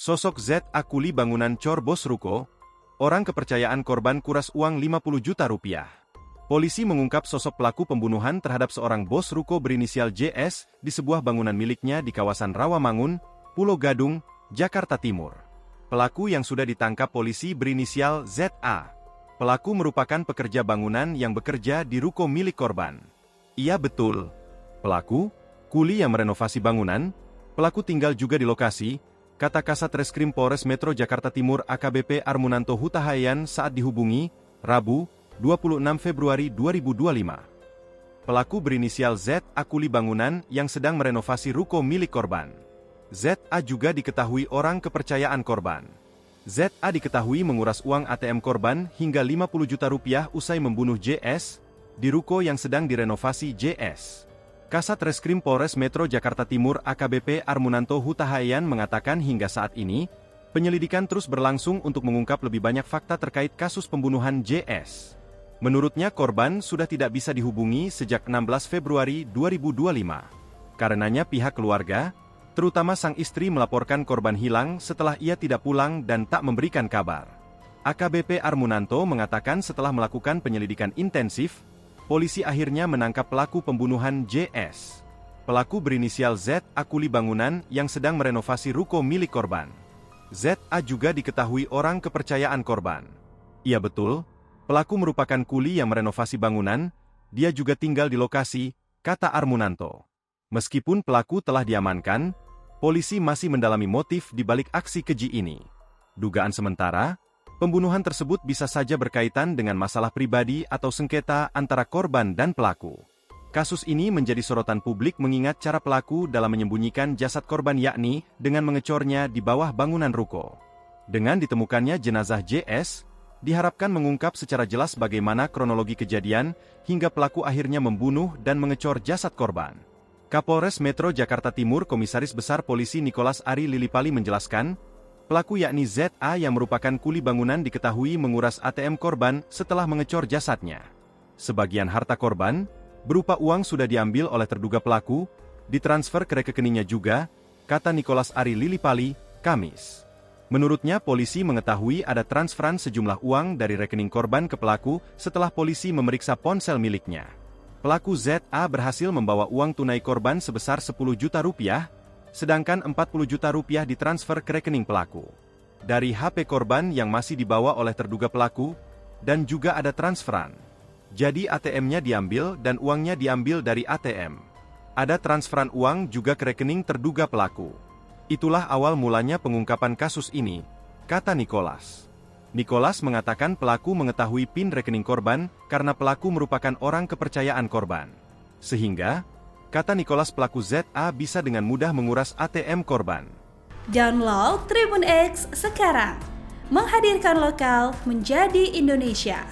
Sosok ZA kuli bangunan cor bos ruko, orang kepercayaan korban kuras uang 50 juta rupiah. Polisi mengungkap sosok pelaku pembunuhan terhadap seorang bos ruko berinisial JS di sebuah bangunan miliknya di kawasan Rawamangun, Pulau Gadung, Jakarta Timur. Pelaku yang sudah ditangkap polisi berinisial ZA. Pelaku merupakan pekerja bangunan yang bekerja di ruko milik korban. Iya betul. Pelaku, kuli yang merenovasi bangunan, pelaku tinggal juga di lokasi, kata Kasat Reskrim Polres Metro Jakarta Timur AKBP Armunanto Hutahayan saat dihubungi, Rabu, 26 Februari 2025. Pelaku berinisial ZA kuli bangunan yang sedang merenovasi ruko milik korban. ZA juga diketahui orang kepercayaan korban. ZA diketahui menguras uang ATM korban hingga 50 juta rupiah usai membunuh JS di ruko yang sedang direnovasi JS. Kasat Reskrim Polres Metro Jakarta Timur AKBP Armunanto Hutahayan mengatakan hingga saat ini, penyelidikan terus berlangsung untuk mengungkap lebih banyak fakta terkait kasus pembunuhan JS. Menurutnya korban sudah tidak bisa dihubungi sejak 16 Februari 2025. Karenanya pihak keluarga, terutama sang istri melaporkan korban hilang setelah ia tidak pulang dan tak memberikan kabar. AKBP Armunanto mengatakan setelah melakukan penyelidikan intensif, polisi akhirnya menangkap pelaku pembunuhan JS. Pelaku berinisial ZA kuli bangunan yang sedang merenovasi ruko milik korban. ZA juga diketahui orang kepercayaan korban. Iya betul, pelaku merupakan kuli yang merenovasi bangunan, dia juga tinggal di lokasi, kata Armunanto. Meskipun pelaku telah diamankan, polisi masih mendalami motif di balik aksi keji ini. Dugaan sementara, pembunuhan tersebut bisa saja berkaitan dengan masalah pribadi atau sengketa antara korban dan pelaku. Kasus ini menjadi sorotan publik mengingat cara pelaku dalam menyembunyikan jasad korban yakni dengan mengecornya di bawah bangunan ruko. Dengan ditemukannya jenazah JS, diharapkan mengungkap secara jelas bagaimana kronologi kejadian hingga pelaku akhirnya membunuh dan mengecor jasad korban. Kapolres Metro Jakarta Timur Komisaris Besar Polisi Nicholas Ari Lilipali menjelaskan, pelaku yakni ZA yang merupakan kuli bangunan diketahui menguras ATM korban setelah mengecor jasadnya. Sebagian harta korban, berupa uang sudah diambil oleh terduga pelaku, ditransfer ke rekeningnya juga, kata Nicholas Ari Lilipali, Kamis. Menurutnya polisi mengetahui ada transferan sejumlah uang dari rekening korban ke pelaku setelah polisi memeriksa ponsel miliknya. Pelaku ZA berhasil membawa uang tunai korban sebesar 10 juta rupiah, sedangkan 40 juta rupiah ditransfer ke rekening pelaku. Dari HP korban yang masih dibawa oleh terduga pelaku, dan juga ada transferan. Jadi ATM-nya diambil dan uangnya diambil dari ATM. Ada transferan uang juga ke rekening terduga pelaku. Itulah awal mulanya pengungkapan kasus ini, kata Nicholas. Nicholas mengatakan pelaku mengetahui PIN rekening korban karena pelaku merupakan orang kepercayaan korban. Sehingga, kata Nicholas pelaku ZA bisa dengan mudah menguras ATM korban. Download Tribun X sekarang, menghadirkan lokal menjadi Indonesia.